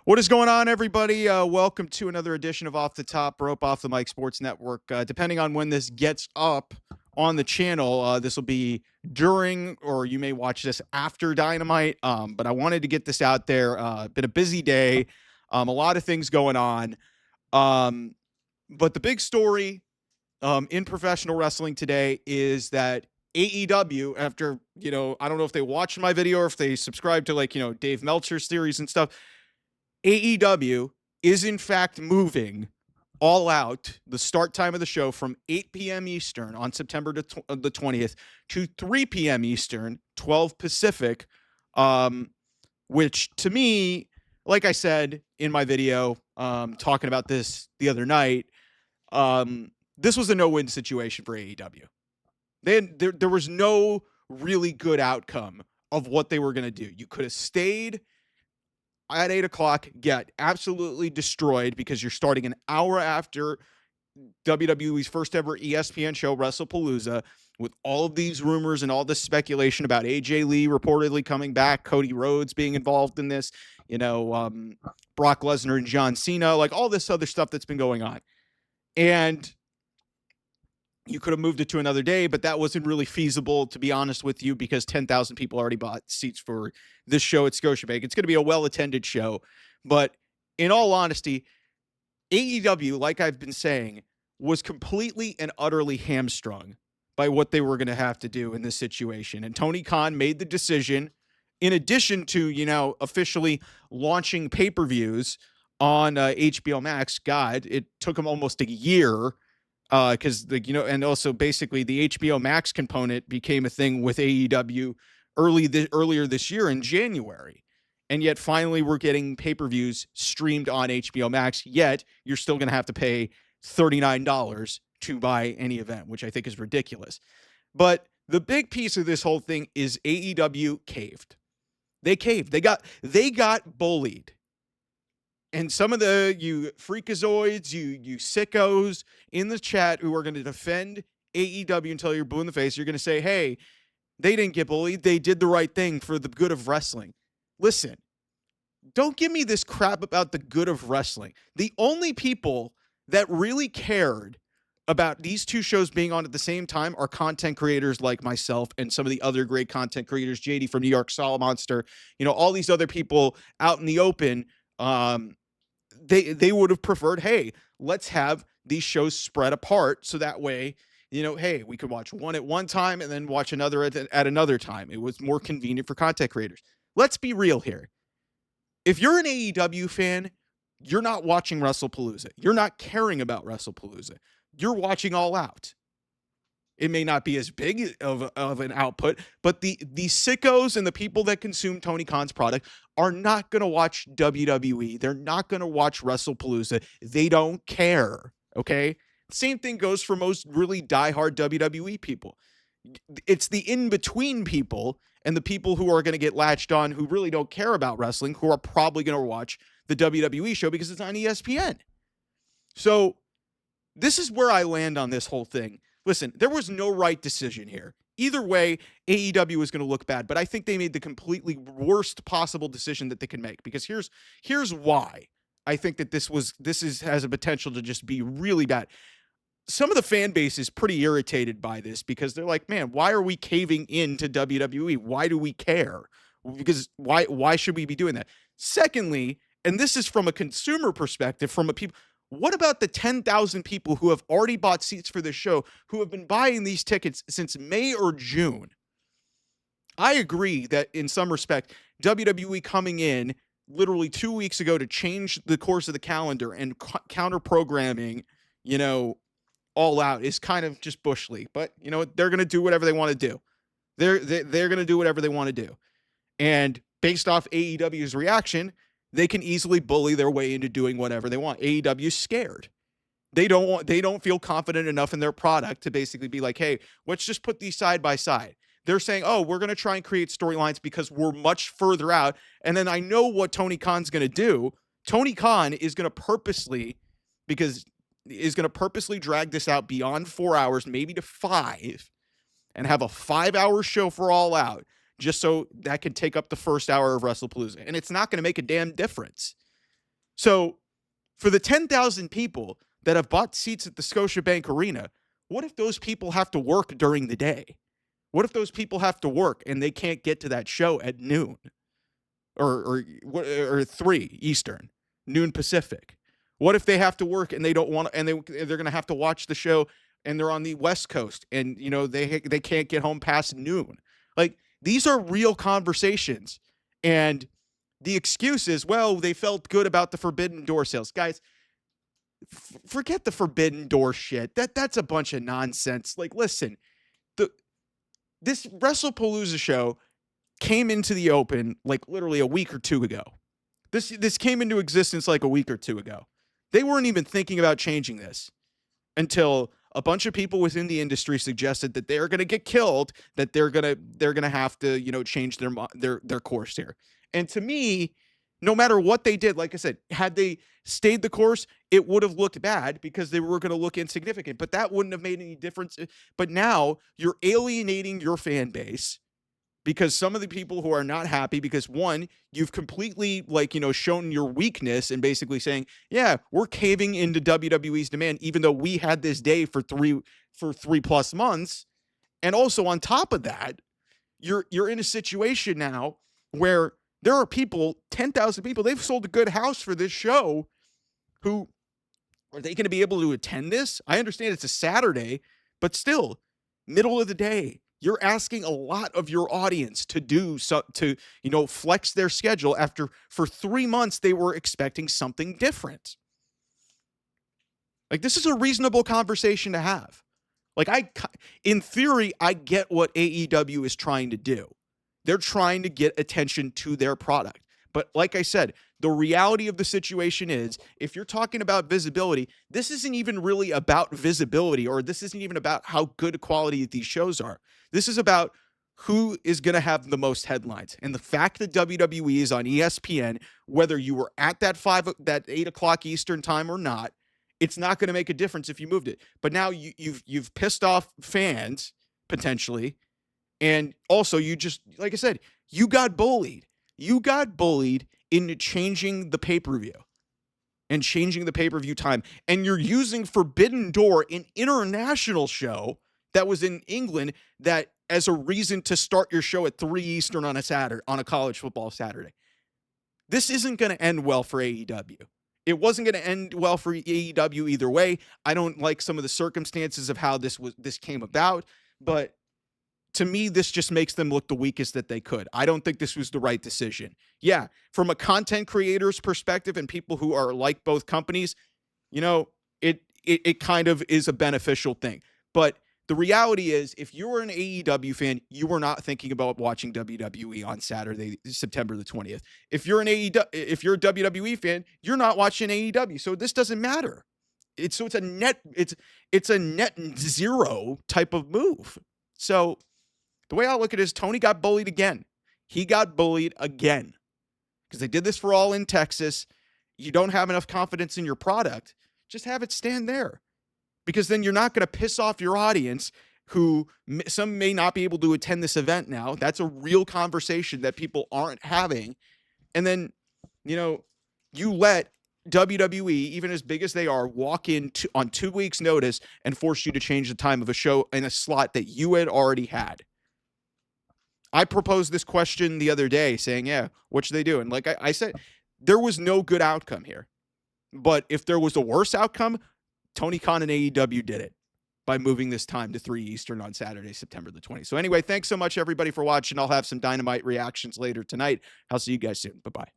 What is going on, everybody? Welcome to another edition of Off the Top Rope, Off the Mic Sports Network. Depending on when this gets up on the channel, this will be during, or you may watch this after Dynamite. But I wanted to get this out there. Been a busy day, a lot of things going on. But the big story in professional wrestling today is that AEW, after, I don't know if they watched my video or if they subscribe to Dave Meltzer's theories and stuff. AEW is in fact moving All Out, the start time of the show, from 8 p.m. Eastern on September the 20th to 3 p.m. Eastern, 12 Pacific, which to me, like I said in my video talking about this the other night, this was a no-win situation for AEW. There was no really good outcome of what they were going to do. You could have stayed at 8 o'clock, get absolutely destroyed because you're starting an hour after WWE's first ever ESPN show, WrestlePalooza, with all of these rumors and all this speculation about AJ Lee reportedly coming back, Cody Rhodes being involved in this, Brock Lesnar and John Cena, like all this other stuff that's been going on. And you could have moved it to another day, but that wasn't really feasible, to be honest with you, because 10,000 people already bought seats for this show at Scotiabank. It's going to be a well-attended show. But in all honesty, AEW, like I've been saying, was completely and utterly hamstrung by what they were going to have to do in this situation. And Tony Khan made the decision, in addition to, officially launching pay-per-views on HBO Max. God, it took him almost a year because and also basically the HBO Max component became a thing with AEW earlier this year in January. And yet finally we're getting pay-per-views streamed on HBO Max, yet you're still going to have to pay $39 to buy any event, which I think is ridiculous. But the big piece of this whole thing is AEW caved. They caved. They got bullied. And some of you freakazoids, you sickos in the chat who are going to defend AEW until you're blue in the face, you're going to say, hey, they didn't get bullied. They did the right thing for the good of wrestling. Listen, don't give me this crap about the good of wrestling. The only people that really cared about these two shows being on at the same time are content creators like myself and some of the other great content creators, JD from New York, Solid Monster, all these other people out in the open. They would have preferred, hey, let's have these shows spread apart so that way, hey, we could watch one at one time and then watch another at another time. It was more convenient for content creators. Let's be real here. If you're an AEW fan, you're not watching WrestlePalooza. You're not caring about WrestlePalooza. You're watching All Out. It may not be as big of an output, but the sickos and the people that consume Tony Khan's product are not going to watch WWE. They're not going to watch WrestlePalooza. They don't care, okay? Same thing goes for most really diehard WWE people. It's the in-between people and the people who are going to get latched on who really don't care about wrestling who are probably going to watch the WWE show because it's on ESPN. So this is where I land on this whole thing. Listen, there was no right decision here. Either way, AEW is going to look bad, but I think they made the completely worst possible decision that they can make, because here's why I think that this has a potential to just be really bad. Some of the fan base is pretty irritated by this because they're like, man, why are we caving into WWE? Why do we care? Because why should we be doing that? Secondly, and this is from a consumer perspective, from a people, what about the 10,000 people who have already bought seats for this show, who have been buying these tickets since May or June? I agree that in some respect, WWE coming in literally 2 weeks ago to change the course of the calendar and counter programming, All Out is kind of just bush league. But they're going to do whatever they want to do. They're going to do whatever they want to do. And based off AEW's reaction, they can easily bully their way into doing whatever they want. AEW is scared. They don't feel confident enough in their product to basically be like, hey, let's just put these side by side. They're saying, oh, we're going to try and create storylines because we're much further out. And then I know what Tony Khan's going to do. Tony Khan is going to purposely drag this out beyond 4 hours, maybe to 5, and have a 5-hour show for All Out, just so that can take up the first hour of WrestlePalooza. And it's not going to make a damn difference. So for the 10,000 people that have bought seats at the Scotiabank Arena, what if those people have to work during the day? What if those people have to work and they can't get to that show at noon or 3 Eastern, noon Pacific? What if they have to work and they don't want and they're going to have to watch the show and they're on the West Coast and they can't get home past noon? Like, these are real conversations. And the excuse is, well, they felt good about the Forbidden Door sales. Guys, forget the Forbidden Door shit. That's a bunch of nonsense. Like, listen, this WrestlePalooza show came into the open like literally a week or two ago. This came into existence like a week or two ago. They weren't even thinking about changing this until a bunch of people within the industry suggested that they're going to get killed, that they're going to have to, change their course here. And to me, no matter what they did, like I said, had they stayed the course, it would have looked bad because they were going to look insignificant, but that wouldn't have made any difference. But now you're alienating your fan base because some of the people who are not happy, because one, you've completely shown your weakness and basically saying, yeah, we're caving into WWE's demand, even though we had this day for 3+ months. And also on top of that, you're in a situation now where there are people, 10,000 people, they've sold a good house for this show. Who are they going to be able to attend this? I understand it's a Saturday, but still, middle of the day. You're asking a lot of your audience to do so, to flex their schedule after for 3 months they were expecting something different. Like, this is a reasonable conversation to have. Like, in theory, I get what AEW is trying to do. They're trying to get attention to their product. But like I said, the reality of the situation is, if you're talking about visibility, this isn't even really about visibility, or this isn't even about how good quality these shows are. This is about who is going to have the most headlines. And the fact that WWE is on ESPN, whether you were at that 8 o'clock Eastern time or not, it's not going to make a difference if you moved it. But now you've pissed off fans potentially. And also, you just, like I said, you got bullied. You got bullied into changing the pay-per-view and changing the pay-per-view time. And you're using Forbidden Door, an international show that was in England, that as a reason to start your show at 3 Eastern on a Saturday, on a college football Saturday. This isn't going to end well for AEW. It wasn't going to end well for AEW either way. I don't like some of the circumstances of how this came about, but to me, this just makes them look the weakest that they could. I don't think this was the right decision. Yeah, from a content creator's perspective and people who are like both companies, it kind of is a beneficial thing. But the reality is, if you're an AEW fan, you are not thinking about watching WWE on Saturday, September the 20th. If you're a WWE fan, you're not watching AEW. So this doesn't matter. It's a net zero type of move. So the way I look at it is, Tony got bullied again. He got bullied again because they did this for All in Texas. You don't have enough confidence in your product. Just have it stand there, because then you're not going to piss off your audience, who some may not be able to attend this event now. That's a real conversation that people aren't having. And then, you let WWE, even as big as they are, walk in on 2 weeks' notice and force you to change the time of a show in a slot that you had already had. I proposed this question the other day saying, yeah, what should they do? And like I said, there was no good outcome here. But if there was a worse outcome, Tony Khan and AEW did it by moving this time to 3 Eastern on Saturday, September the 20th. So anyway, thanks so much, everybody, for watching. I'll have some Dynamite reactions later tonight. I'll see you guys soon. Bye-bye.